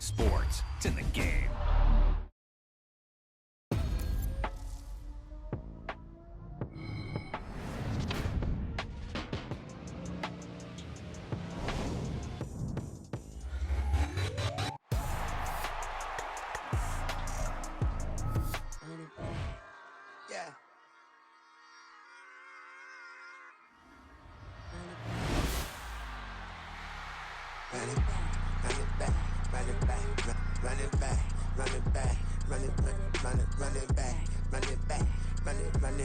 EA Sports. It's in the game. Yeah. Run it back, run it back, run it back, run it back, run it back, run it back, run it back, run it back,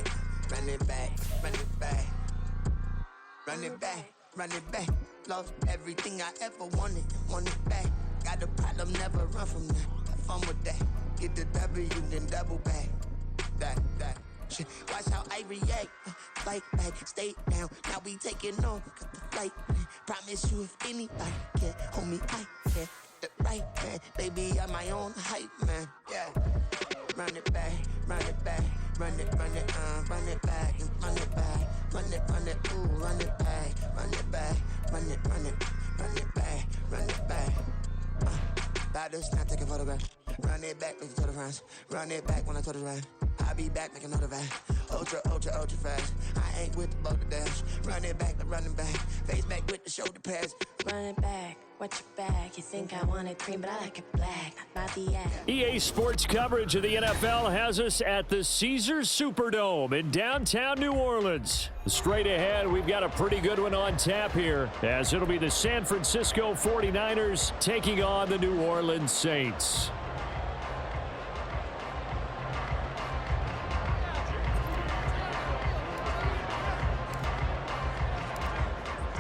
run it back, run it back, run it back, run it back. Lost everything I ever wanted it back. Got a problem, never run from that. Have fun with that. Get the W, then double back. That shit. Watch how I react. Fight back, stay down. Now we taking on the flight. Promise you if anybody can hold me, I can. The right man, baby, I'm my own hype man. Yeah. Run it back, run it back, run it back, and run it back, run it, ooh, run it back, run it back, run it back, run it back. About to snap, take a photograph. Run it back, make it to the runs. Run it back when I told it right. I'll be back, make another back. Ultra fast. I ain't with the boulder dash. Run it back, running back. Face back with the shoulder pads. Run it back, watch your back. You think I want it cream, but I like it black. Not the ass. EA Sports coverage of the NFL has us at the Caesars Superdome in downtown New Orleans. Straight ahead, we've got a pretty good one on tap here, as it'll be the San Francisco 49ers taking on the New Orleans Saints.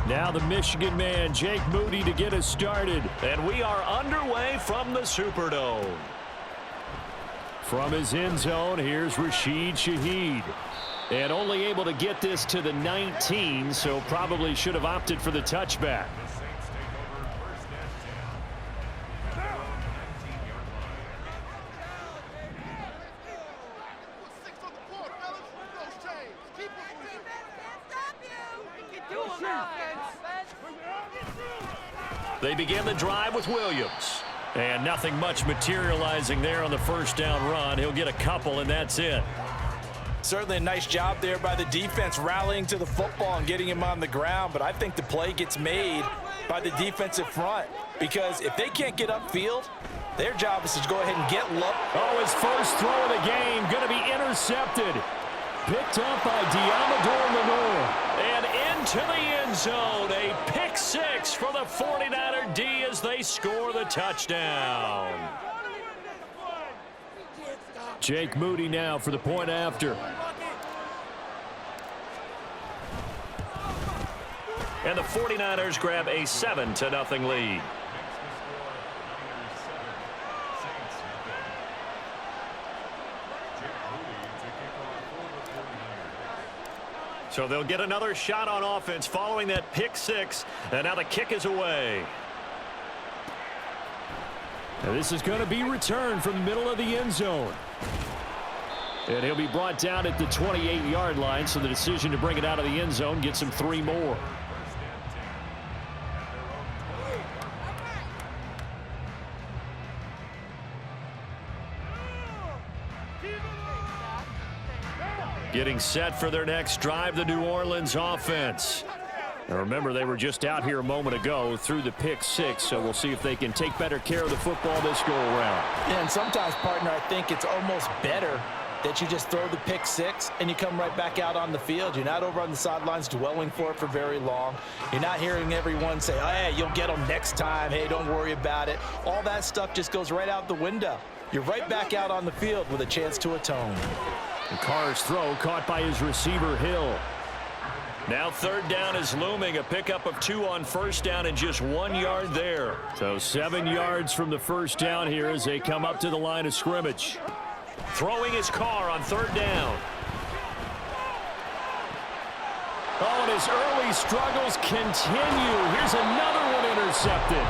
Now the Michigan man, Jake Moody, to get us started. And we are underway from the Superdome. From his end zone, here's Rashid Shaheed. And only able to get this to the 19, so probably should have opted for the touchback. They begin the drive with Williams. And nothing much materializing there on the first down run. He'll get a couple, and that's it. Certainly a nice job there by the defense rallying to the football and getting him on the ground, but I think the play gets made by the defensive front, because if they can't get upfield, their job is to go ahead and get low. Oh, his first throw of the game going to be intercepted. Picked up by Diamador Lenore. And into the end zone. A pick six for the 49er D as they score the touchdown. Jake Moody now for the point after. And the 49ers grab a 7-0 lead. So they'll get another shot on offense following that pick six. And now the kick is away. And this is going to be returned from the middle of the end zone. And he'll be brought down at the 28-yard line, so the decision to bring it out of the end zone gets him 3 more. Getting set for their next drive, the New Orleans offense. Now remember, they were just out here a moment ago through the pick six, so we'll see if they can take better care of the football this go-around. Yeah, and sometimes, partner, I think it's almost better that you just throw the pick six and you come right back out on the field. You're not over on the sidelines dwelling for it for very long. You're not hearing everyone say, oh, hey, you'll get them next time. Hey, don't worry about it. All that stuff just goes right out the window. You're right back out on the field with a chance to atone. And Carr's throw caught by his receiver, Hill. Now third down is looming. A pickup of 2 on first down and just 1 yard there. So 7 yards from the first down here as they come up to the line of scrimmage. Throwing his Carr on third down. Oh, and his early struggles continue. Here's another one intercepted.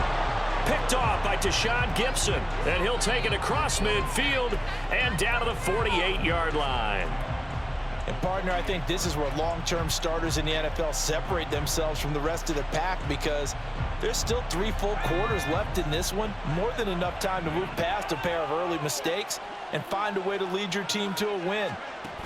Picked off by Tashawn Gibson. And he'll take it across midfield and down to the 48-yard line. And partner, I think this is where long-term starters in the NFL separate themselves from the rest of the pack because there's still 3 full quarters left in this one. More than enough time to move past a pair of early mistakes and find a way to lead your team to a win.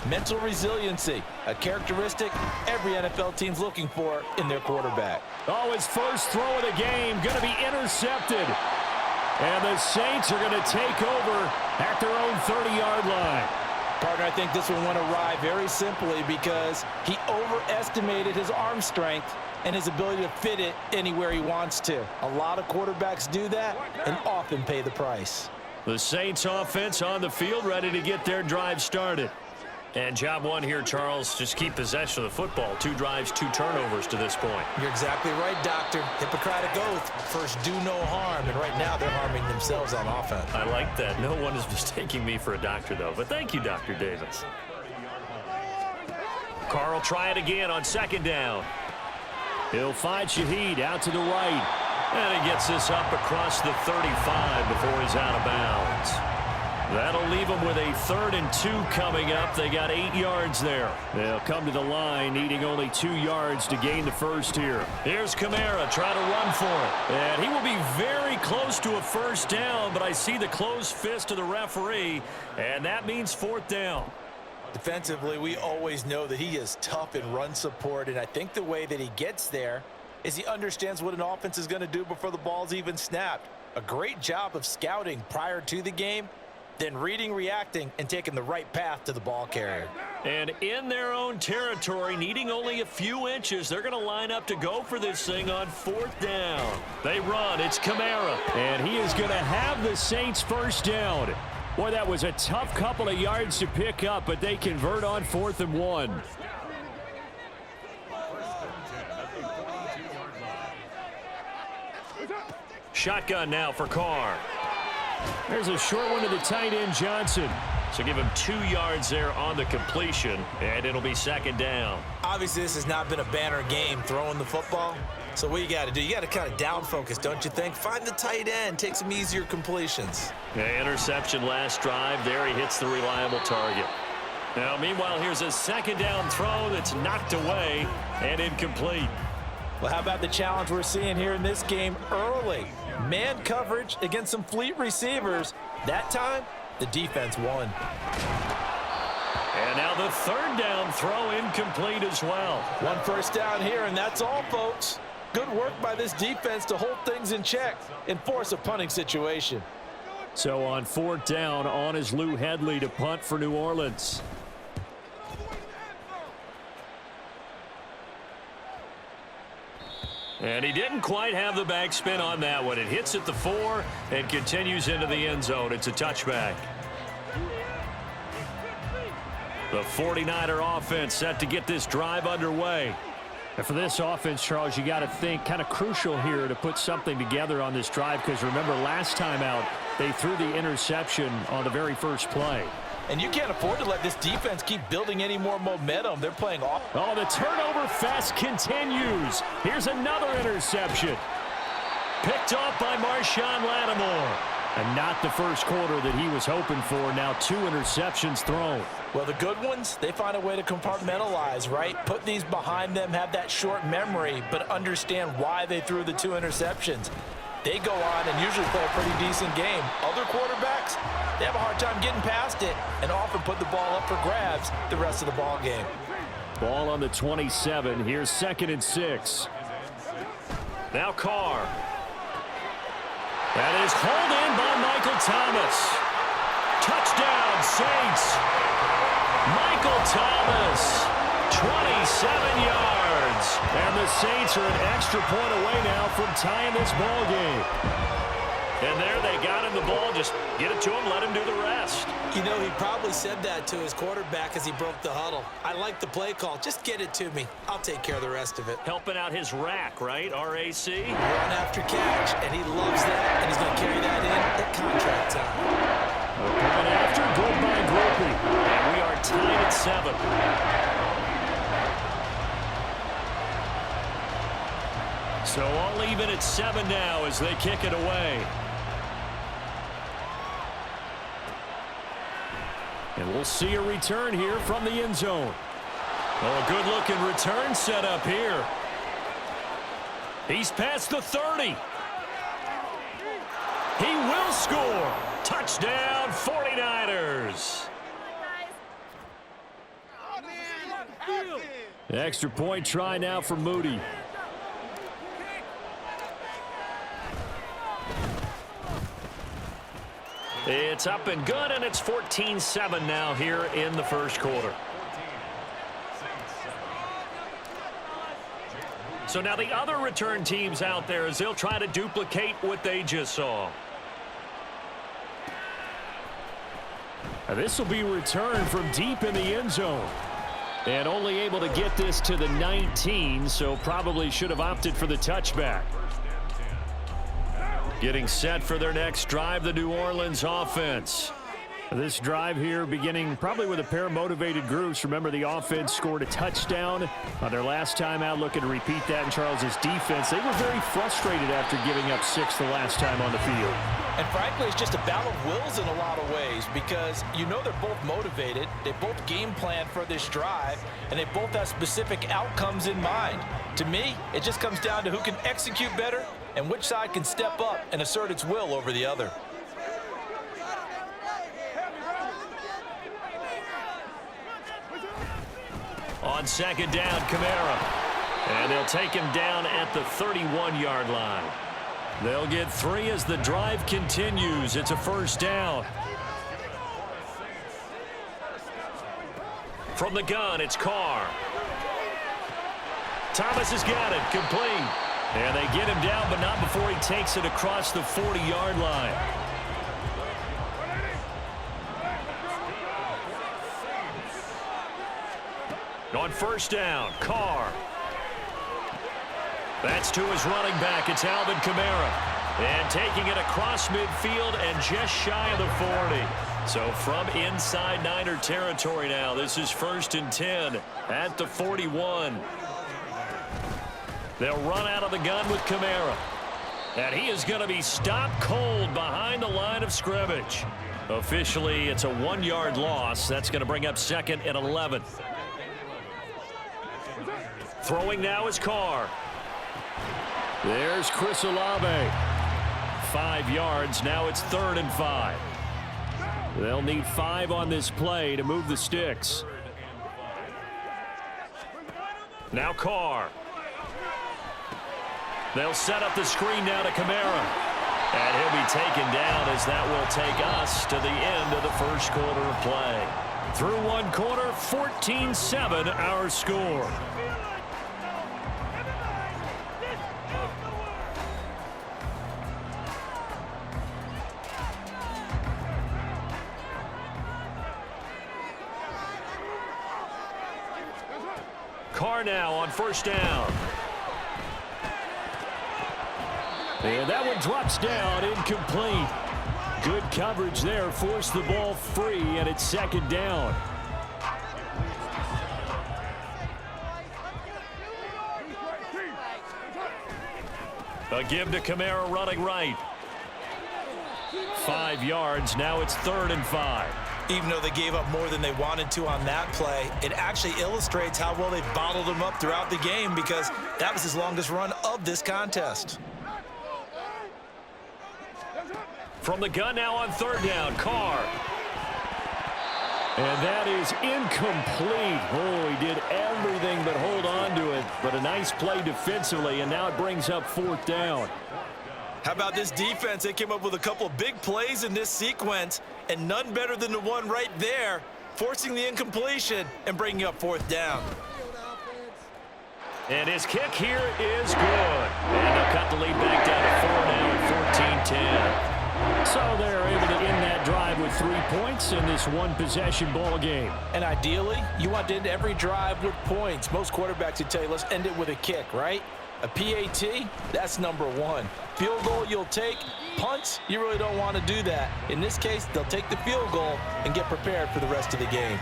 Mental resiliency, a characteristic every NFL team's looking for in their quarterback. Oh, his first throw of the game going to be intercepted. And the Saints are going to take over at their own 30-yard line. Partner, I think this one went awry very simply because he overestimated his arm strength and his ability to fit it anywhere he wants to. A lot of quarterbacks do that and often pay the price. The Saints offense on the field, ready to get their drive started. And job one here, Charles, just keep possession of the football. 2 drives, 2 turnovers to this point. You're exactly right, Doctor. Hippocratic oath, first do no harm, and right now they're harming themselves on offense. I like that. No one is mistaking me for a doctor, though. But thank you, Dr. Davis. Carr try it again on 2nd down. He'll find Shaheed out to the right. And he gets this up across the 35 before he's out of bounds. That'll leave them with a 3rd and 2 coming up. They got 8 yards there. They'll come to the line needing only 2 yards to gain the first here. Here's Kamara trying to run for it. And he will be very close to a first down, but I see the closed fist of the referee, and that means 4th down. Defensively, we always know that he is tough in run support, and I think the way that he gets there is he understands what an offense is going to do before the ball's even snapped. A great job of scouting prior to the game, then reading, reacting, and taking the right path to the ball carrier. And in their own territory, needing only a few inches, they're going to line up to go for this thing on 4th down. They run. It's Kamara. And he is going to have the Saints first down. Boy, that was a tough couple of yards to pick up, but they convert on 4th and 1. Shotgun now for Carr. There's a short one to the tight end, Johnson. So give him 2 yards there on the completion, and it'll be 2nd down. Obviously, this has not been a banner game throwing the football. So what you got to do, you got to kind of down focus, don't you think? Find the tight end, take some easier completions. Yeah, interception last drive. There he hits the reliable target. Now, meanwhile, here's a 2nd down throw that's knocked away and incomplete. Well, how about the challenge we're seeing here in this game early? Man coverage against some fleet receivers. That time, the defense won. And now the 3rd down throw incomplete as well. 1 first down here, and that's all, folks. Good work by this defense to hold things in check and force a punting situation. So on 4th down, on is Lou Hedley to punt for New Orleans. And he didn't quite have the backspin on that one. It hits at the 4 and continues into the end zone. It's a touchback. The 49er offense set to get this drive underway. And for this offense, Charles, you got to think kind of crucial here to put something together on this drive, because remember last time out they threw the interception on the very first play. And you can't afford to let this defense keep building any more momentum. They're playing off. Oh, the turnover fest continues. Here's another interception. Picked off by Marshawn Lattimore. And not the first quarter that he was hoping for. Now 2 interceptions thrown. Well, the good ones, they find a way to compartmentalize, right? Put these behind them, have that short memory, but understand why they threw the 2 interceptions. They go on and usually play a pretty decent game. Other quarterbacks, they have a hard time getting past it and often put the ball up for grabs the rest of the ball game. Ball on the 27. Here's 2nd and 6. Now Carr. That is hauled in by Michael Thomas. Touchdown, Saints. Michael Thomas, 27 yards. And the Saints are an extra point away now from tying this ball game. And there they got him the ball. Just get it to him, let him do the rest. You know, he probably said that to his quarterback as he broke the huddle. I like the play call. Just get it to me. I'll take care of the rest of it. Helping out his rack, right? R-A-C? Run after catch, and he loves that, and he's going to carry that in at contract time. Run after, good by Groupie. And we are tied at 7. So all even at 7 now as they kick it away. And we'll see a return here from the end zone. Oh, a good-looking return set up here. He's past the 30. He will score. Touchdown, 49ers. Extra point try now for Moody. It's up and good, and it's 14-7 now here in the first quarter. So now the other return teams out there as they'll try to duplicate what they just saw. Now this will be returned from deep in the end zone. And only able to get this to the 19, so probably should have opted for the touchback. Getting set for their next drive, the New Orleans offense. This drive here beginning probably with a pair of motivated groups. Remember, the offense scored a touchdown on their last time out, looking to repeat that in Charles's defense. They were very frustrated after giving up 6 the last time on the field. And frankly, it's just a battle of wills in a lot of ways because you know they're both motivated. They both game plan for this drive, and they both have specific outcomes in mind. To me, it just comes down to who can execute better and which side can step up and assert its will over the other. On second down, Kamara. And they'll take him down at the 31-yard line. They'll get 3 as the drive continues. It's a first down. From the gun, it's Carr. Thomas has got it, complete. And they get him down, but not before he takes it across the 40-yard line. On first down, Carr. That's to his running back. It's Alvin Kamara. And taking it across midfield and just shy of the 40. So from inside Niner territory now, this is 1st and 10 at the 41. They'll run out of the gun with Kamara. And he is going to be stopped cold behind the line of scrimmage. Officially, it's a 1-yard loss. That's going to bring up 2nd and 11. Throwing now is Carr. There's Chris Olave. 5 yards. Now it's 3rd and 5. They'll need 5 on this play to move the sticks. Now Carr. They'll set up the screen now to Kamara. And he'll be taken down as that will take us to the end of the first quarter of play. Through 1 quarter, 14-7 our score. Carr now on first down. And that one drops down, incomplete. Good coverage there, forced the ball free, and it's 2nd down. A give to Kamara running right. 5 yards, now it's 3rd and 5. Even though they gave up more than they wanted to on that play, it actually illustrates how well they bottled him up throughout the game because that was his longest run of this contest. From the gun now on 3rd down, Carr. And that is incomplete. Oh, he did everything but hold on to it. But a nice play defensively, and now it brings up 4th down. How about this defense? They came up with a couple of big plays in this sequence, and none better than the one right there, forcing the incompletion and bringing up 4th down. And his kick here is good. And they'll cut the lead back down to 4 now at 14-10. So they're able to end that drive with 3 points in this one-possession ball game. And ideally, you want to end every drive with points. Most quarterbacks would tell you, let's end it with a kick, right? A PAT, that's number 1. Field goal you'll take. Punts, you really don't want to do that. In this case, they'll take the field goal and get prepared for the rest of the game.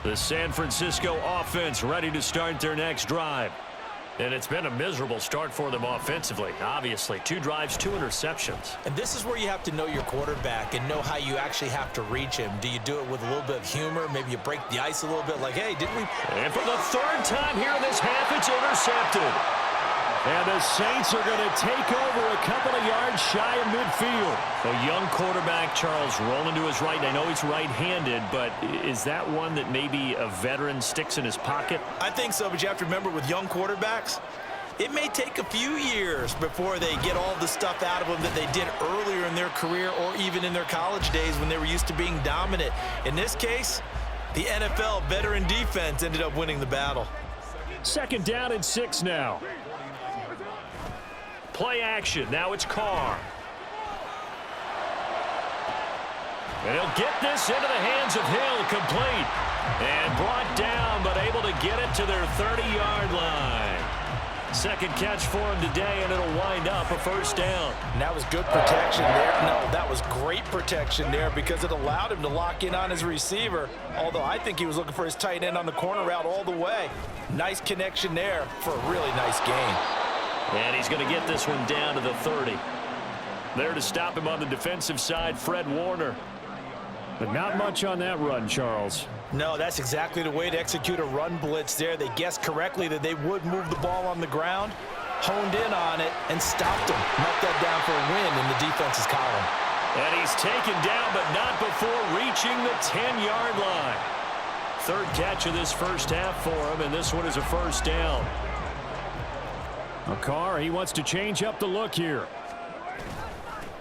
The San Francisco offense ready to start their next drive. And it's been a miserable start for them offensively, obviously. 2 drives, 2 interceptions. And this is where you have to know your quarterback and know how you actually have to reach him. Do you do it with a little bit of humor? Maybe you break the ice a little bit like, hey, didn't we? And for the 3rd time here in this half, it's intercepted. And the Saints are going to take over a couple of yards shy of midfield. A young quarterback, Charles, rolling to his right. I know he's right-handed, but is that one that maybe a veteran sticks in his pocket? I think so, but you have to remember with young quarterbacks, it may take a few years before they get all the stuff out of them that they did earlier in their career or even in their college days when they were used to being dominant. In this case, the NFL veteran defense ended up winning the battle. 2nd down and 6 now. Play action. Now it's Carr. And he'll get this into the hands of Hill, complete. And brought down, but able to get it to their 30-yard line. 2nd catch for him today, and it'll wind up a 1st down. And that was good protection there. No, that was great protection there because it allowed him to lock in on his receiver, although I think he was looking for his tight end on the corner route all the way. Nice connection there for a really nice gain. And he's going to get this one down to the 30. There to stop him on the defensive side, Fred Warner. But not much on that run, Charles. No, that's exactly the way to execute a run blitz there. They guessed correctly that they would move the ball on the ground, honed in on it, and stopped him. Knocked that down for a win in the defense's column. And he's taken down, but not before reaching the 10-yard line. 3rd catch of this 1st half for him, and this one is a 1st down. Carr, he wants to change up the look here.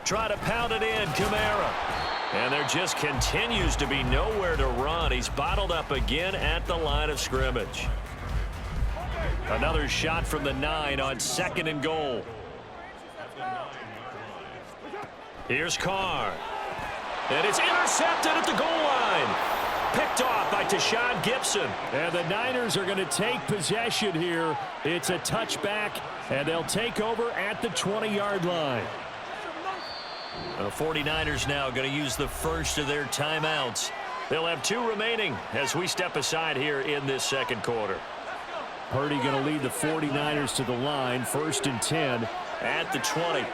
Try to pound it in, Kamara. And there just continues to be nowhere to run. He's bottled up again at the line of scrimmage. Another shot from the 9 on 2nd and goal. Here's Carr. And it's intercepted at the goal line. Picked off by Tashawn Gibson. And the Niners are going to take possession here. It's a touchback, and they'll take over at the 20-yard line. The 49ers now going to use the first of their timeouts. They'll have 2 remaining as we step aside here in this 2nd quarter. Purdy going to lead the 49ers to the line. 1st and 10 at the 20.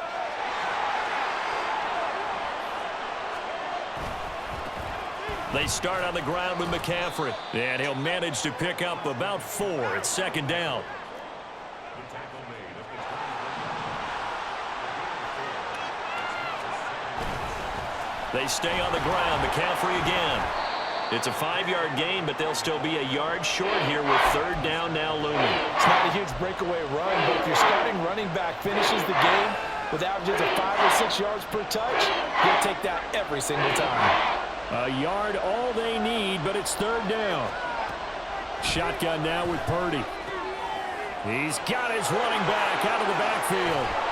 They start on the ground with McCaffrey. And he'll manage to pick up about 4. It's 2nd down. They stay on the ground. McCaffrey again. It's a 5-yard gain, but they'll still be a yard short here with 3rd down now looming. It's not a huge breakaway run, but if your starting running back finishes the game with averages of 5 or 6 yards per touch, you'll take that every single time. A yard all they need, but it's 3rd down. Shotgun now with Purdy. He's got his running back out of the backfield.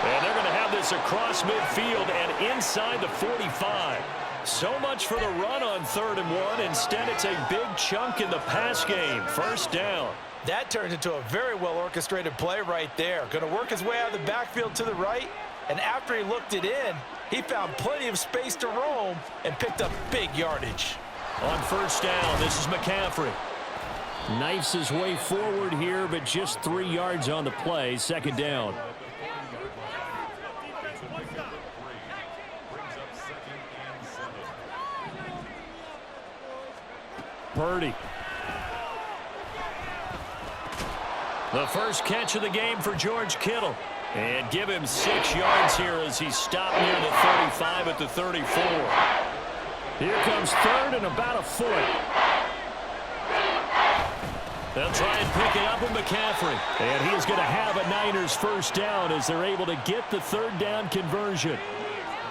And they're going to have this across midfield and inside the 45. So much for the run on 3rd and 1. Instead, it's a big chunk in the pass game. 1st down. That turns into a very well-orchestrated play right there. Going to work his way out of the backfield to the right. And after he looked it in, he found plenty of space to roam and picked up big yardage. On 1st down, this is McCaffrey. Knifes his way forward here, but just 3 yards on the play. 2nd down. Purdy. The first catch of the game for George Kittle. And give him 6 yards here as he stopped near the 35 at the 34. Here comes 3rd and about a foot. They'll try and pick it up with McCaffrey. And he is going to have a Niners 1st down as they're able to get the 3rd down conversion.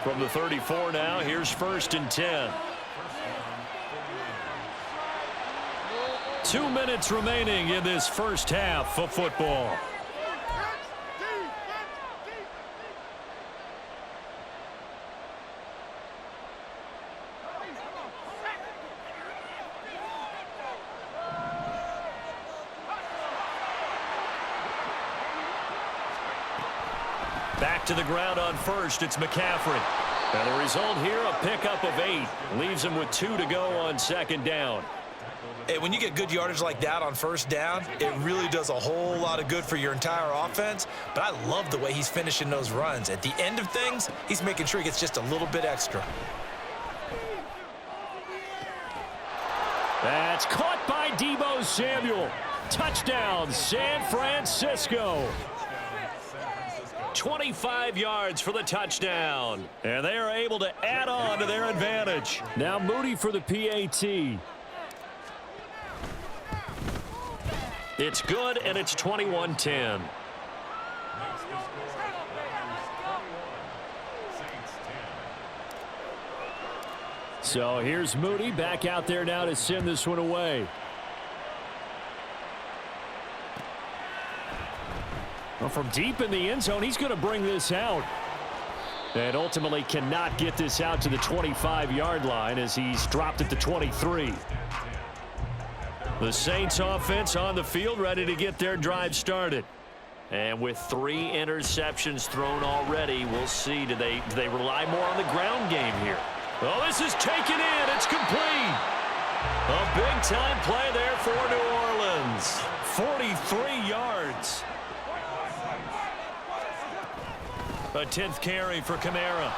From the 34 now, here's 1st and 10. 2 minutes remaining in this 1st half of football. Back to the ground on 1st, it's McCaffrey. And the result here, a pickup of 8. Leaves him with 2 to go on 2nd down. Hey, when you get good yardage like that on first down, it really does a whole lot of good for your entire offense. But I love the way he's finishing those runs. At the end of things, he's making sure he gets just a little bit extra. That's caught by Deebo Samuel. Touchdown, San Francisco. 25 yards for the touchdown. And they are able to add on to their advantage. Now Moody for the PAT. It's good, and it's 21-10. So here's Moody back out there now to send this one away. Well, from deep in the end zone, he's going to bring this out. And ultimately cannot get this out to the 25-yard line as he's dropped at the 23. The Saints offense on the field ready to get their drive started. And with 3 interceptions thrown already, we'll see. Do they rely more on the ground game here? Oh, this is taken in. It's complete. A big-time play there for New Orleans. 43 yards. A 10th carry for Kamara.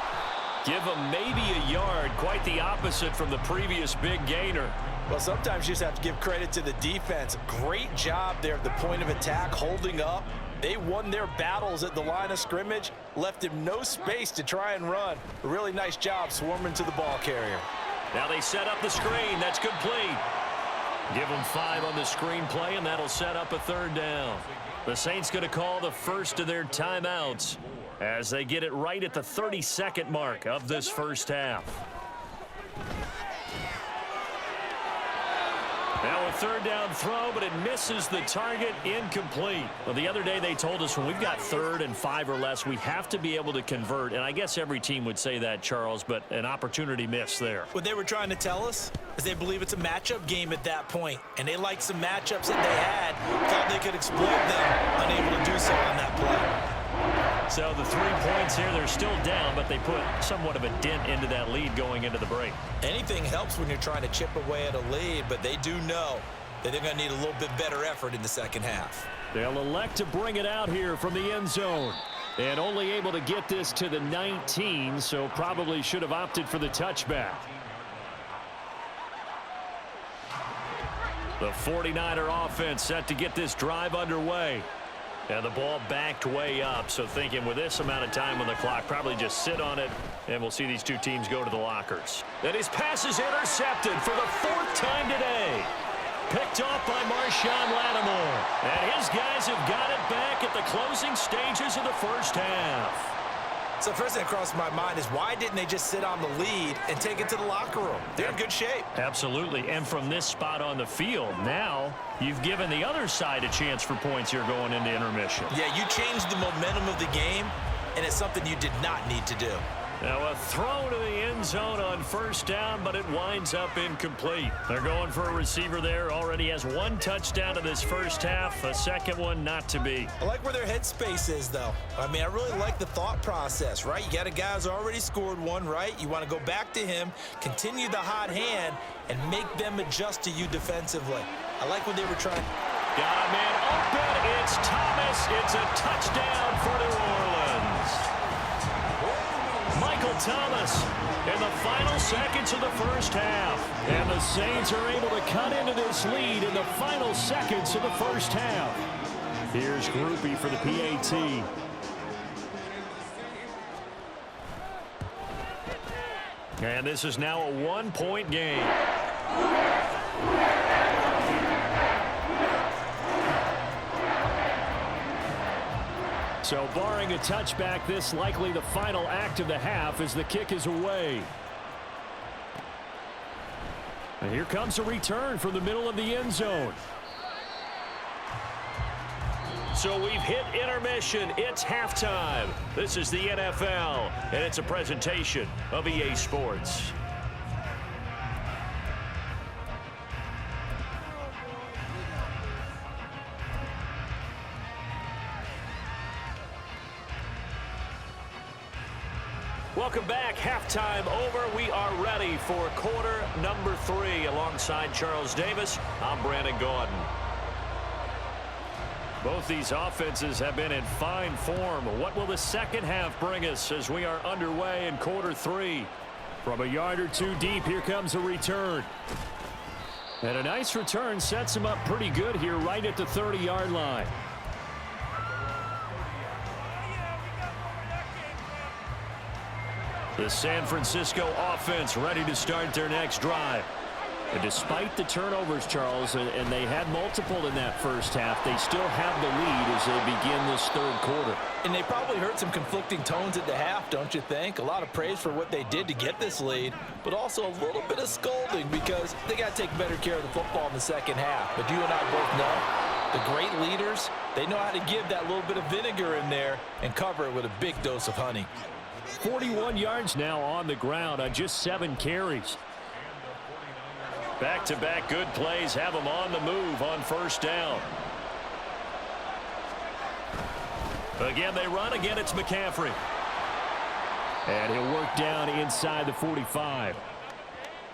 Give him maybe a yard. Quite the opposite from the previous big gainer. Well, sometimes you just have to give credit to the defense. Great job there at the point of attack, holding up. They won their battles at the line of scrimmage, left him no space to try and run. A really nice job swarming to the ball carrier. Now they set up the screen. That's complete. Give them 5 on the screen play, and that'll set up a 3rd down. The Saints going to call the first of their timeouts as they get it right at the 32nd mark of this first half. Now a 3rd down throw, but it misses the target, incomplete. Well, the other day they told us when we've got 3rd and 5 or less, we have to be able to convert. And I guess every team would say that, Charles, but an opportunity missed there. What they were trying to tell us is they believe it's a matchup game at that point. And they liked some matchups that they had, thought they could exploit them, unable to do so on that play. So the 3 points here, they're still down, but they put somewhat of a dent into that lead going into the break. Anything helps when you're trying to chip away at a lead, but they do know that they're going to need a little bit better effort in the second half. They'll elect to bring it out here from the end zone. And only able to get this to the 19, so probably should have opted for the touchback. The 49er offense set to get this drive underway. And the ball backed way up, so thinking with this amount of time on the clock, probably just sit on it, and we'll see these two teams go to the lockers. And his pass is intercepted for the 4th time today. Picked off by Marshawn Lattimore. And his guys have got it back at the closing stages of the first half. So first thing that crossed my mind is why didn't they just sit on the lead and take it to the locker room? They're in good shape. Absolutely. And from this spot on the field, now you've given the other side a chance for points here going into intermission. Yeah, you changed the momentum of the game, and it's something you did not need to do. Now a throw to the end zone on 1st down, but it winds up incomplete. They're going for a receiver there. Already has 1 touchdown in this first half. A 2nd one not to be. I like where their headspace is, though. I mean, I really like the thought process, right? You got a guy who's already scored 1, right? You want to go back to him, continue the hot hand, and make them adjust to you defensively. I like what they were trying. Got a man open. It's Thomas. It's a touchdown for New Orleans. Michael Thomas in the final seconds of the first half. And the Saints are able to cut into this lead in the final seconds of the first half. Here's Groupie for the PAT. And this is now a 1-point game. So barring a touchback, this likely the final act of the half as the kick is away. And here comes a return from the middle of the end zone. So we've hit intermission. It's halftime. This is the NFL, and it's a presentation of EA Sports. Welcome back. Halftime over. We are ready for quarter number 3. Alongside Charles Davis, I'm Brandon Gaudin. Both these offenses have been in fine form. What will the second half bring us as we are underway in quarter 3? From a yard or two deep, here comes a return. And a nice return sets him up pretty good here right at the 30-yard line. The San Francisco offense ready to start their next drive. And despite the turnovers, Charles, and they had multiple in that first half, they still have the lead as they begin this third quarter. And they probably heard some conflicting tones at the half, don't you think? A lot of praise for what they did to get this lead, but also a little bit of scolding because they got to take better care of the football in the second half. But you and I both know the great leaders, they know how to give that little bit of vinegar in there and cover it with a big dose of honey. 41 yards now on the ground on just 7 carries. Back-to-back good plays have them on the move on first down. Again, they run. Again, it's McCaffrey. And he'll work down inside the 45.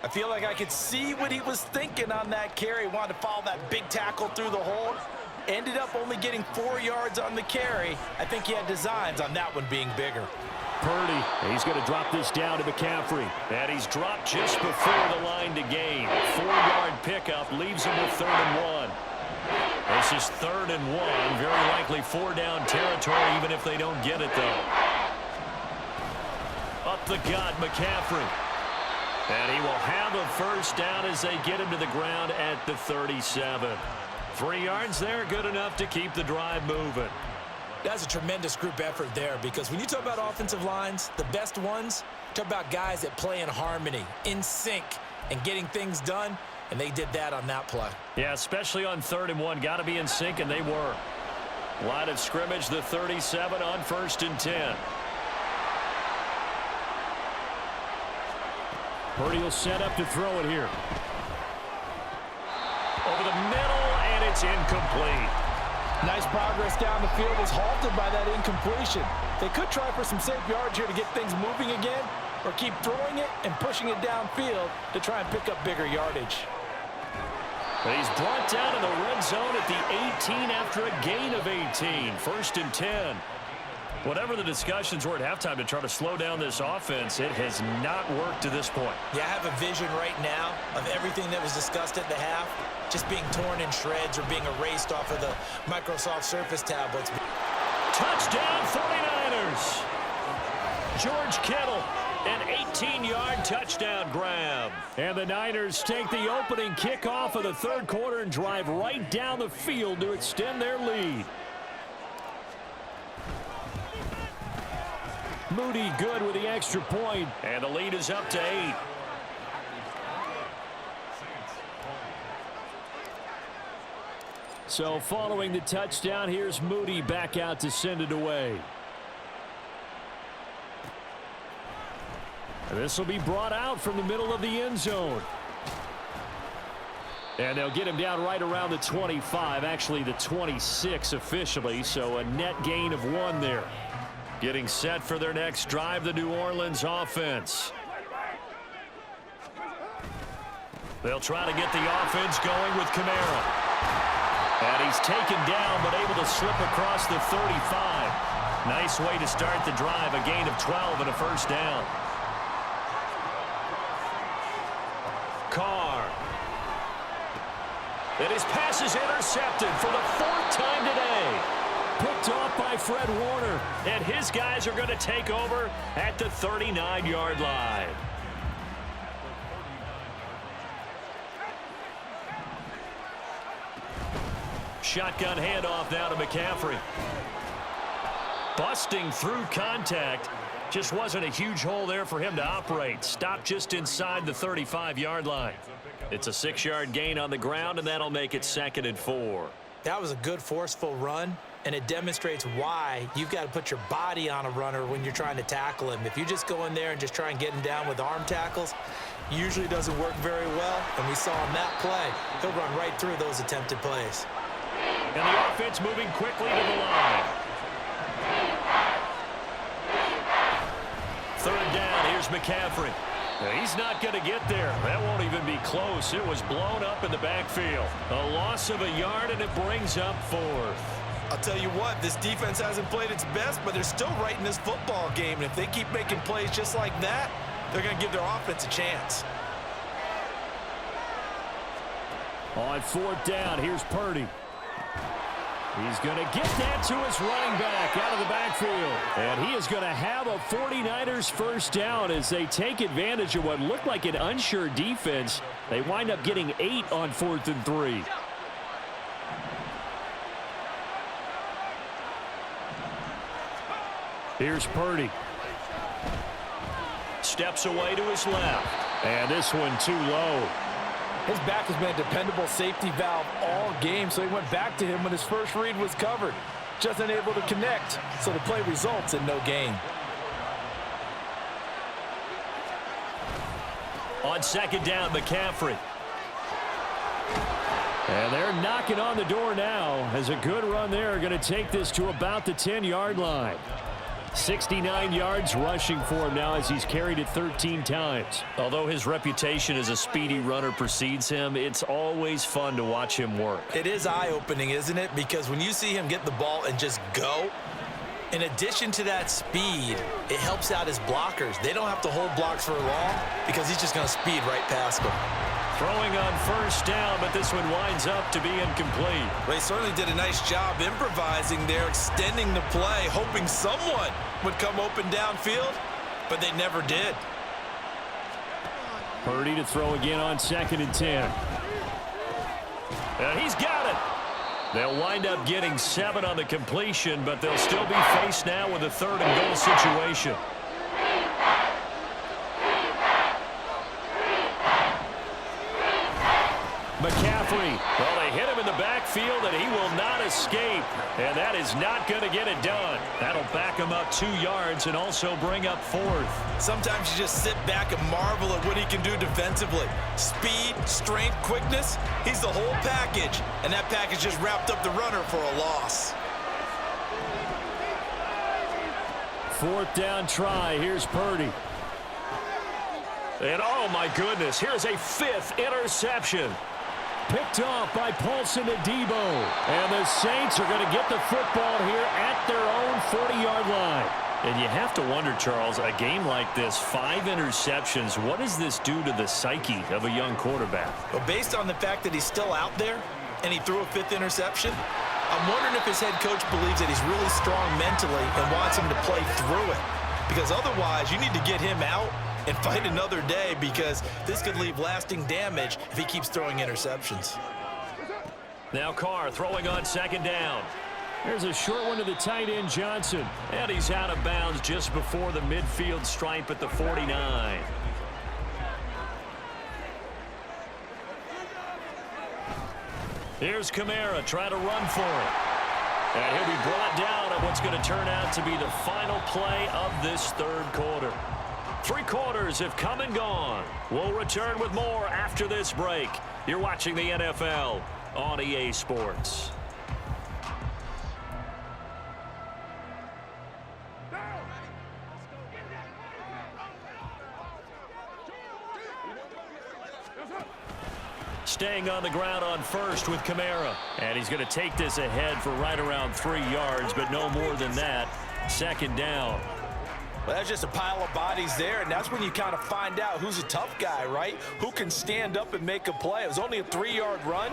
I feel like I could see what he was thinking on that carry. Wanted to follow that big tackle through the hole. Ended up only getting 4 yards on the carry. I think he had designs on that one being bigger. Purdy, he's going to drop this down to McCaffrey. And he's dropped just before the line to gain. 4-yard pickup leaves him with 3rd and 1. This is 3rd and 1. Very likely 4-down territory, even if they don't get it, though. Up the gut, McCaffrey. And he will have a first down as they get him to the ground at the 37. 3 yards there, good enough to keep the drive moving. That's a tremendous group effort there because when you talk about offensive lines, the best ones, talk about guys that play in harmony, in sync, and getting things done, and they did that on that play. Yeah, especially on 3rd and 1. Got to be in sync, and they were. Line of scrimmage, the 37 on 1st and 10. Purdy will set up to throw it here. Over the middle, and it's incomplete. Nice progress down the field was halted by that incompletion. They could try for some safe yards here to get things moving again, or keep throwing it and pushing it downfield to try and pick up bigger yardage. But he's brought down in the red zone at the 18 after a gain of 18. 1st and 10. Whatever the discussions were at halftime to try to slow down this offense, it has not worked to this point. Yeah, I have a vision right now of everything that was discussed at the half just being torn in shreds or being erased off of the Microsoft Surface tablets. Touchdown 49ers. George Kittle, an 18-yard touchdown grab. And the Niners take the opening kickoff of the third quarter and drive right down the field to extend their lead. Moody good with the extra point, and the lead is up to 8. So following the touchdown, here's Moody back out to send it away. And this will be brought out from the middle of the end zone. And they'll get him down right around the 25, actually the 26 officially, so a net gain of 1 there. Getting set for their next drive, the New Orleans offense. They'll try to get the offense going with Kamara. And he's taken down, but able to slip across the 35. Nice way to start the drive, a gain of 12 and a first down. Carr. And his pass is intercepted for the 4th time today. Picked off by Fred Warner. And his guys are going to take over at the 39-yard line. Shotgun handoff now to McCaffrey. Busting through contact. Just wasn't a huge hole there for him to operate. Stopped just inside the 35-yard line. It's a 6-yard gain on the ground, and that'll make it 2nd and 4. That was a good forceful run, and it demonstrates why you've got to put your body on a runner when you're trying to tackle him. If you just go in there and just try and get him down with arm tackles, usually doesn't work very well, and we saw on that play, he'll run right through those attempted plays. And the offense moving quickly to the line. 3rd down. Here's McCaffrey. He's not going to get there. That won't even be close. It was blown up in the backfield. A loss of a yard, and it brings up 4th. I'll tell you what, this defense hasn't played its best, but they're still right in this football game. And if they keep making plays just like that, they're going to give their offense a chance. On 4th down, here's Purdy. He's going to get that to his running back out of the backfield. And he is going to have a 49ers first down as they take advantage of what looked like an unsure defense. They wind up getting 8 on 4th and 3. Here's Purdy. Steps away to his left. And this one too low. His back has been a dependable safety valve all game, so he went back to him when his first read was covered. Just unable to connect, so the play results in no gain. On 2nd down, McCaffrey. And they're knocking on the door now as a good run there going to take this to about the 10-yard line. 69 yards rushing for him now as he's carried it 13 times. Although his reputation as a speedy runner precedes him, it's always fun to watch him work. It is eye-opening, isn't it? Because when you see him get the ball and just go, in addition to that speed, it helps out his blockers. They don't have to hold blocks for long because he's just going to speed right past them. Throwing on 1st down, but this one winds up to be incomplete. Well, he certainly did a nice job improvising there, extending the play, hoping someone would come open downfield, but they never did. Purdy to throw again on 2nd and 10. And he's got it. They'll wind up getting 7 on the completion, but they'll still be faced now with a 3rd and goal situation. McCaffrey, well, they hit him in the backfield, and he will not escape. And that is not going to get it done. That'll back him up 2 yards and also bring up 4th. Sometimes you just sit back and marvel at what he can do defensively. Speed, strength, quickness, he's the whole package. And that package just wrapped up the runner for a loss. 4th down try. Here's Purdy. And oh, my goodness, here's a 5th interception. Picked off by Paulson Adebo. And the Saints are going to get the football here at their own 40-yard line. And you have to wonder, Charles, a game like this, 5 interceptions, what does this do to the psyche of a young quarterback? Well, based on the fact that he's still out there and he threw a 5th interception, I'm wondering if his head coach believes that he's really strong mentally and wants him to play through it. Because otherwise, you need to get him out and fight another day, because this could leave lasting damage if he keeps throwing interceptions. Now Carr throwing on 2nd down. There's a short one to the tight end, Johnson. And he's out of bounds just before the midfield stripe at the 49. Here's Kamara trying to run for it. And he'll be brought down on what's going to turn out to be the final play of this 3rd quarter. 3 quarters have come and gone. We'll return with more after this break. You're watching the NFL on EA Sports. Staying on the ground on 1st with Kamara. And he's going to take this ahead for right around 3 yards, but no more than that. 2nd down. Well, that's just a pile of bodies there, and that's when you kind of find out who's a tough guy, right? Who can stand up and make a play. It was only a 3-yard run,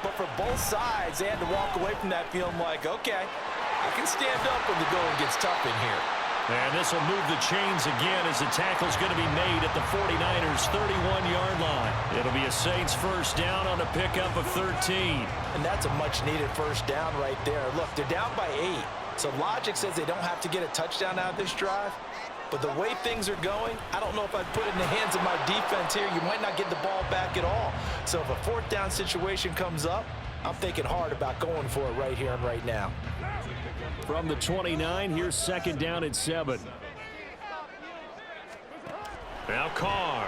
but for both sides, they had to walk away from that feeling like, okay, I can stand up when the going gets tough in here. And this will move the chains again as the tackle's going to be made at the 49ers' 31-yard line. It'll be a Saints first down on a pickup of 13. And that's a much-needed first down right there. Look, they're down by 8. So logic says they don't have to get a touchdown out of this drive. But the way things are going, I don't know if I'd put it in the hands of my defense here. You might not get the ball back at all. So if a 4th down situation comes up, I'm thinking hard about going for it right here and right now. From the 29, here's 2nd down and 7. Now Carr.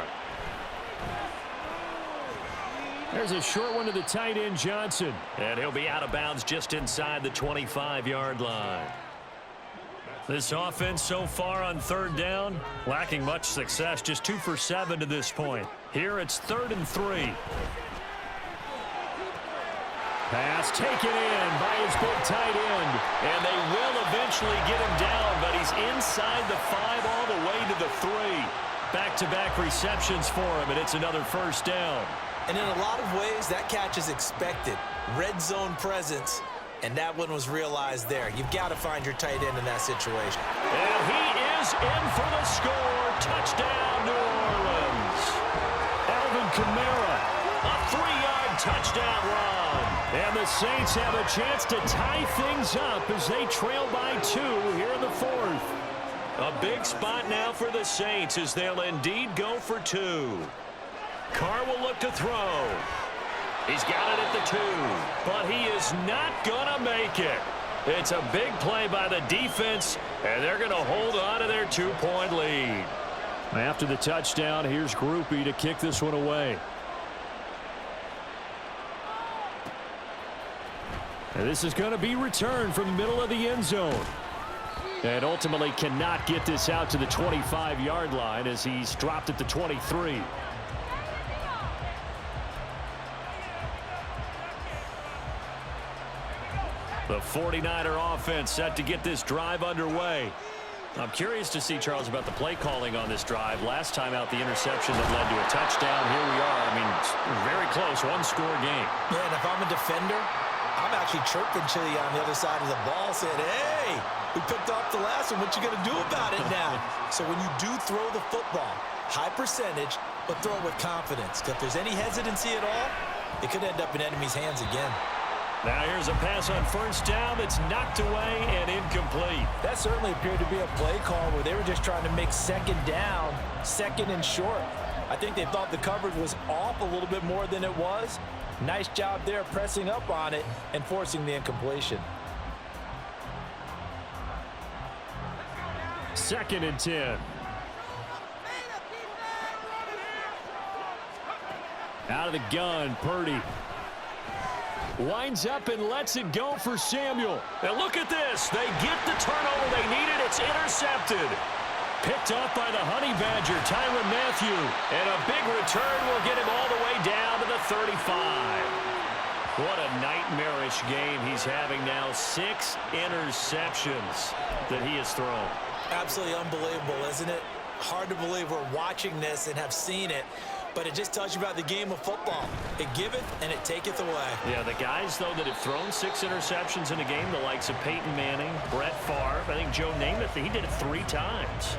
There's a short one to the tight end, Johnson. And he'll be out of bounds just inside the 25-yard line. This offense so far on third down, lacking much success, just 2 for 7 to this point. Here it's 3rd and 3. Pass taken in by his big tight end. And they will eventually get him down, but he's inside the 5 all the way to the 3. Back-to-back receptions for him, and it's another first down. And in a lot of ways, that catch is expected. Red zone presence. And that one was realized there. You've got to find your tight end in that situation. And he is in for the score. Touchdown, New Orleans. Alvin Kamara, a 3-yard touchdown run. And the Saints have a chance to tie things up as they trail by 2 here in the 4th. A big spot now for the Saints as they'll indeed go for 2. Carr will look to throw. He's got it at the 2, but he is not going to make it. It's a big play by the defense, and they're going to hold on to their 2-point lead. After the touchdown, here's Groupie to kick this one away. And this is going to be returned from the middle of the end zone. And ultimately cannot get this out to the 25-yard line as he's dropped at the 23. The 49er offense set to get this drive underway. I'm curious to see, Charles, about the play calling on this drive. Last time out, the interception that led to a touchdown. Here we are. I mean, it's very close, 1-score game. Yeah, and if I'm a defender, I'm actually chirping Chili on the other side of the ball saying, hey, we picked off the last one. What you going to do about it now? So when you do throw the football, high percentage, but throw it with confidence. Because if there's any hesitancy at all, it could end up in enemy's hands again. Now here's a pass on first down that's knocked away and incomplete. That certainly appeared to be a play call where they were just trying to make second down, second and short. I think they thought the coverage was off a little bit more than it was. Nice job there pressing up on it and forcing the incompletion. 2nd and 10. Out of the gun, Purdy. Winds up and lets it go for Samuel. And look at this. They get the turnover they needed. It's intercepted. Picked up by the Honey Badger, Tyrann Mathieu. And a big return will get him all the way down to the 35. What a nightmarish game he's having now. 6 interceptions that he has thrown. Absolutely unbelievable, isn't it? Hard to believe we're watching this and have seen it. But it just tells you about the game of football. It giveth and it taketh away. Yeah, the guys, though, that have thrown 6 interceptions in a game, the likes of Peyton Manning, Brett Favre, I think Joe Namath, he did it 3 times.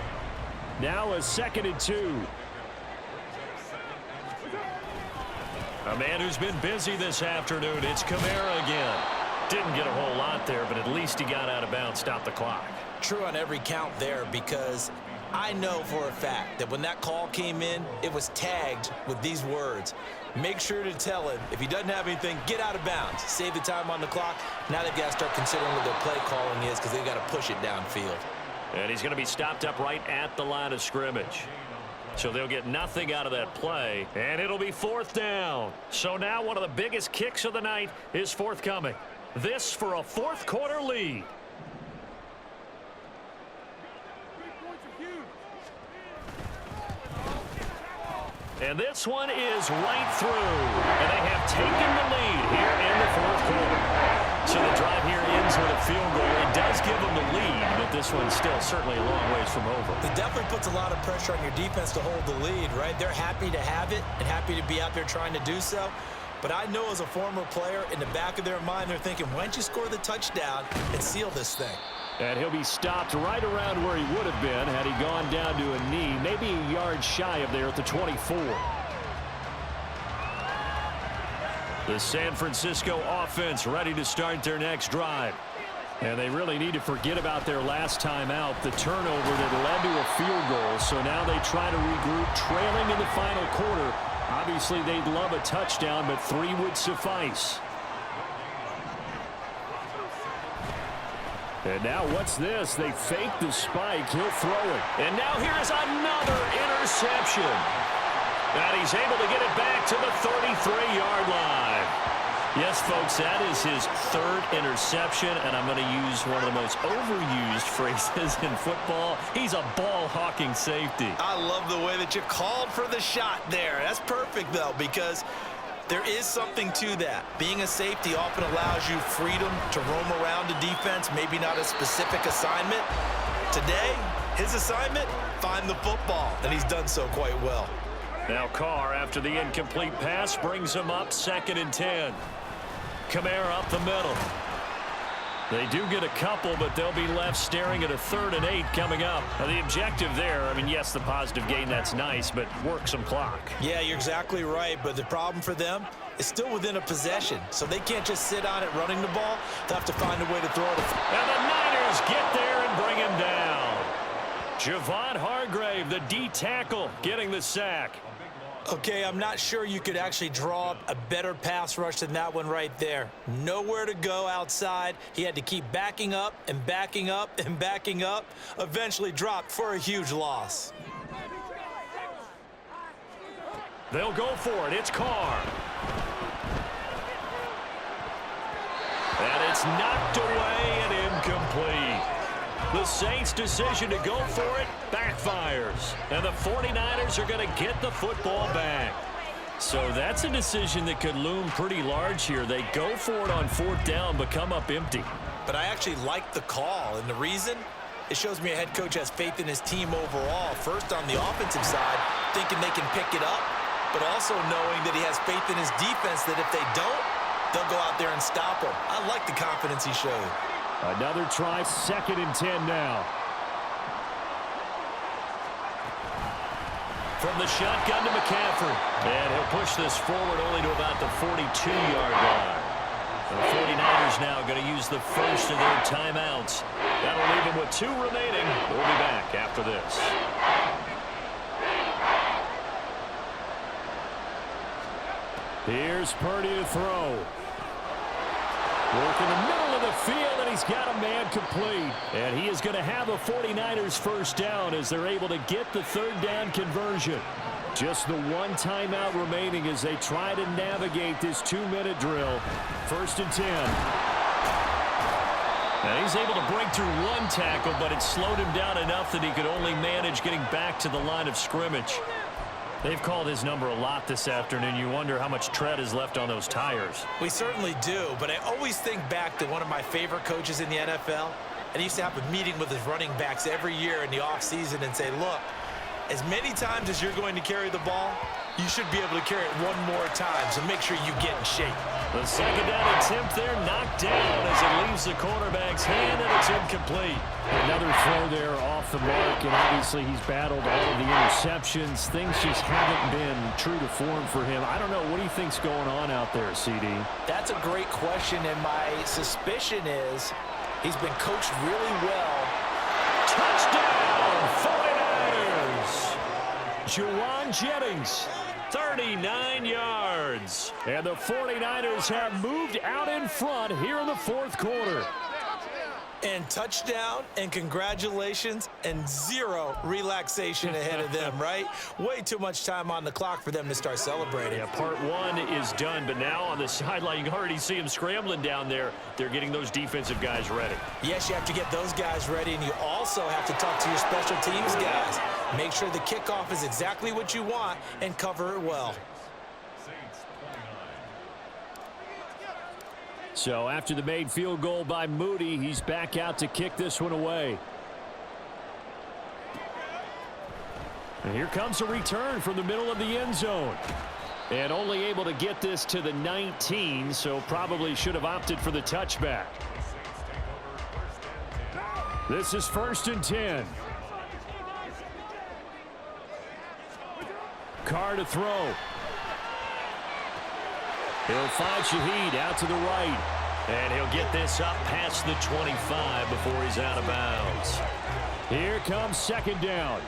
Now a 2nd and 2. A man who's been busy this afternoon, it's Kamara again. Didn't get a whole lot there, but at least he got out of bounds, stopped the clock. True on every count there, because I know for a fact that when that call came in, it was tagged with these words. Make sure to tell him, if he doesn't have anything, get out of bounds. Save the time on the clock. Now they've got to start considering what their play calling is because they've got to push it downfield. And he's going to be stopped up right at the line of scrimmage. So they'll get nothing out of that play, and it'll be 4th down. So now one of the biggest kicks of the night is forthcoming. This for a 4th quarter lead. And this one is right through. And they have taken the lead here in the 4th quarter. So the drive here ends with a field goal. It does give them the lead, but this one's still certainly a long ways from over. It definitely puts a lot of pressure on your defense to hold the lead, right? They're happy to have it and happy to be out there trying to do so. But I know as a former player, in the back of their mind, they're thinking, why don't you score the touchdown and seal this thing? And he'll be stopped right around where he would have been had he gone down to a knee, maybe a yard shy of there at the 24. The San Francisco offense ready to start their next drive. And they really need to forget about their last time out, the turnover that led to a field goal. So now they try to regroup, trailing in the final quarter. Obviously, they'd love a touchdown, but 3 would suffice. And now what's this? They fake the spike. He'll throw it. And now here's another interception. And he's able to get it back to the 33-yard line. Yes, folks, that is his third interception, and I'm going to use one of the most overused phrases in football. He's a ball-hawking safety. I love the way that you called for the shot there. That's perfect, though, because there is something to that. Being a safety often allows you freedom to roam around the defense, maybe not a specific assignment. Today, his assignment, find the football, and he's done so quite well. Now Carr, after the incomplete pass, brings him up 2nd and 10. Kamara up the middle. They do get a couple, but they'll be left staring at a 3rd and 8 coming up. Now, the objective there, I mean, yes, the positive gain, that's nice, but work some clock. Yeah, you're exactly right, but the problem for them is still within a possession, so they can't just sit on it running the ball. They'll have to find a way to throw it. And the Niners get there and bring him down. Javon Hargrave, the D tackle, getting the sack. Okay, I'm not sure you could actually draw up a better pass rush than that one right there. Nowhere to go outside. He had to keep backing up and backing up and backing up. Eventually dropped for a huge loss. They'll go for it. It's Carr. And it's knocked away and incomplete. The Saints' decision to go for it backfires. And the 49ers are going to get the football back. So that's a decision that could loom pretty large here. They go for it on 4th down, but come up empty. But I actually like the call, and the reason? It shows me a head coach has faith in his team overall. First on the offensive side, thinking they can pick it up, but also knowing that he has faith in his defense that if they don't, they'll go out there and stop him. I like the confidence he showed. Another try, 2nd and 10 now. From the shotgun to McCaffrey. And he'll push this forward only to about the 42-yard line. The 49ers now going to use the first of their timeouts. That'll leave them with 2 remaining. We'll be back after this. Here's Purdy to throw. Work in the middle of the field, and he's got a man complete. And he is going to have a 49ers first down as they're able to get the 3rd down conversion. Just the 1 timeout remaining as they try to navigate this 2-minute drill. 1st and 10. Now he's able to break through 1 tackle, but it slowed him down enough that he could only manage getting back to the line of scrimmage. They've called his number a lot this afternoon. You wonder how much tread is left on those tires. We certainly do, but I always think back to one of my favorite coaches in the NFL. And he used to have a meeting with his running backs every year in the offseason and say, look, as many times as you're going to carry the ball, you should be able to carry it 1 more time, so make sure you get in shape. The 2nd down attempt there knocked down as it leaves the quarterback's hand, and it's incomplete. Another throw there off the mark, and obviously he's battled all of the interceptions. Things just haven't been true to form for him. I don't know. What do you think's going on out there, CD? That's a great question, and my suspicion is he's been coached really well. Touchdown, 49ers! Juwan Jennings, 39 yards. And the 49ers have moved out in front here in the 4th quarter. And touchdown, and congratulations, and 0 relaxation ahead of them, right? Way too much time on the clock for them to start celebrating. Yeah, part 1 is done, but now on the sideline, you can already see them scrambling down there. They're getting those defensive guys ready. Yes, you have to get those guys ready, and you also have to talk to your special teams guys. Make sure the kickoff is exactly what you want and cover it well. So after the made field goal by Moody, he's back out to kick this one away. And here comes a return from the middle of the end zone. And only able to get this to the 19, so probably should have opted for the touchback. This is 1st and 10. Carr to throw. He'll find Shaheed out to the right. And he'll get this up past the 25 before he's out of bounds. Here comes 2nd down.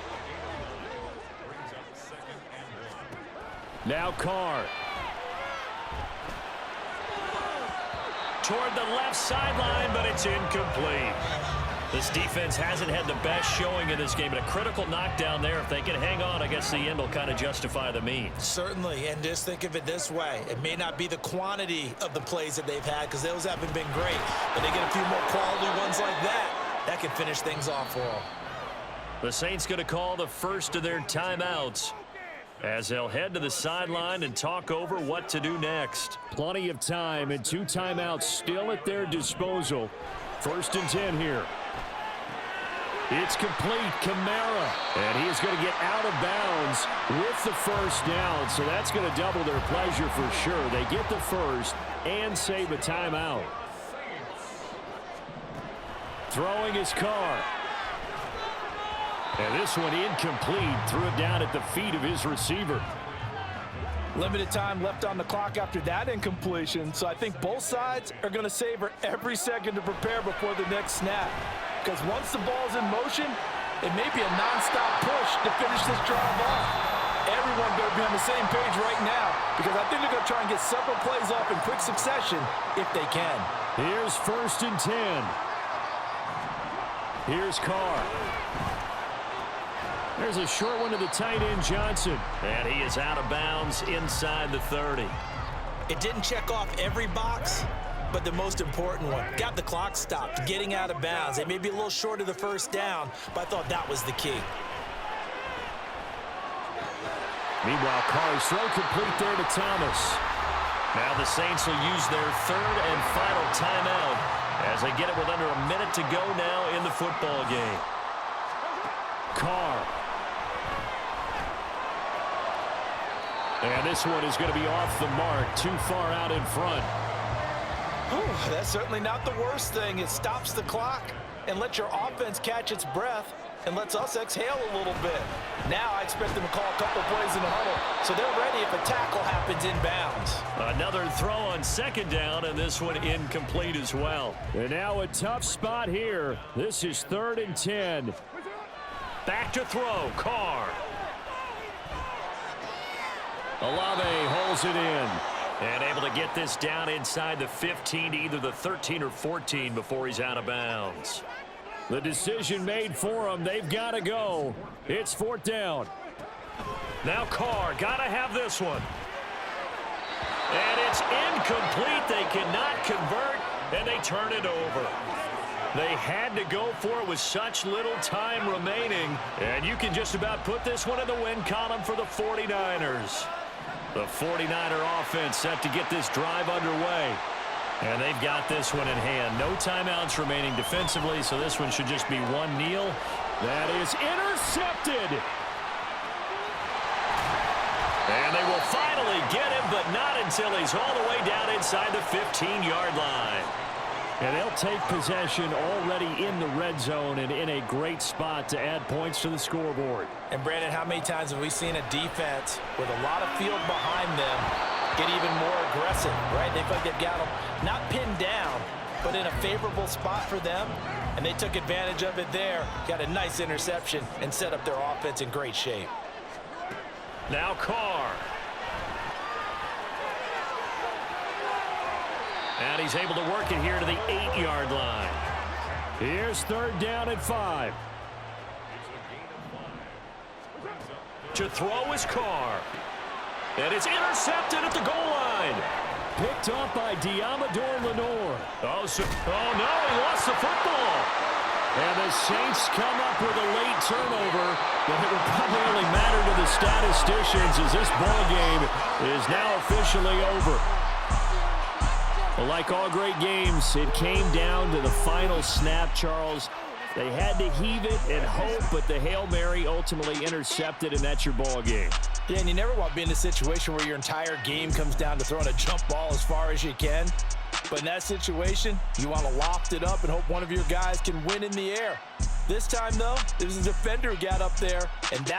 Now Carr. Toward the left sideline, but it's incomplete. This defense hasn't had the best showing in this game, but a critical knockdown there. If they can hang on, I guess the end will kind of justify the means. Certainly, and just think of it this way. It may not be the quantity of the plays that they've had because those haven't been great, but they get a few more quality ones like that. That can finish things off for them. The Saints going to call the first of their timeouts as they'll head to the sideline and talk over what to do next. Plenty of time and 2 timeouts still at their disposal. 1st and 10 here. It's complete. Kamara. And he is going to get out of bounds with the first down. So that's going to double their pleasure for sure. They get the first and save a timeout. Throwing his Carr. And this one incomplete. Threw it down at the feet of his receiver. Limited time left on the clock after that incompletion. So I think both sides are going to savor every second to prepare before the next snap. Because once the ball's in motion, it may be a nonstop push to finish this drive off. Everyone better be on the same page right now because I think they're going to try and get several plays off in quick succession if they can. Here's 1st and 10. Here's Carr. There's a short one to the tight end, Johnson. And he is out of bounds inside the 30. It didn't check off every box, but the most important one. Got the clock stopped, getting out of bounds. They may be a little short of the first down, but I thought that was the key. Meanwhile, Carr's throw complete there to Thomas. Now the Saints will use their 3rd and final timeout as they get it with under a minute to go now in the football game. Carr. And this one is going to be off the mark, too far out in front. Whew, that's certainly not the worst thing. It stops the clock and lets your offense catch its breath and lets us exhale a little bit. Now I expect them to call a couple plays in the huddle so they're ready if a tackle happens inbounds. Another throw on 2nd down, and this one incomplete as well. And now a tough spot here. This is 3rd and 10. Back to throw, Carr. Olave holds it in. And able to get this down inside the 15 to either the 13 or 14 before he's out of bounds. The decision made for him. They've got to go. It's 4th down. Now Carr, got to have this one. And it's incomplete. They cannot convert, and they turn it over. They had to go for it with such little time remaining. And you can just about put this one in the win column for the 49ers. The 49er offense set to get this drive underway. And they've got this one in hand. No timeouts remaining defensively, so this one should just be one kneel. That is intercepted. And they will finally get him, but not until he's all the way down inside the 15-yard line. And they'll take possession already in the red zone and in a great spot to add points to the scoreboard. And Brandon, how many times have we seen a defense with a lot of field behind them get even more aggressive, right? They feel like they've got them not pinned down, but in a favorable spot for them, and they took advantage of it there, got a nice interception, and set up their offense in great shape. Now Carr. And he's able to work it here to the 8-yard line. Here's 3rd down and 5. To throw is Carr. And it's intercepted at the goal line. Picked up by Diamador Lenore. Oh, no, he lost the football. And the Saints come up with a late turnover, but it will probably only matter to the statisticians as this ball game is now officially over. Well, like all great games, it came down to the final snap, Charles. They had to heave it and hope, but the Hail Mary ultimately intercepted, and that's your ball game. Yeah, and you never want to be in a situation where your entire game comes down to throwing a jump ball as far as you can. But in that situation, you want to loft it up and hope one of your guys can win in the air. This time, though, it was a defender who got up there, and that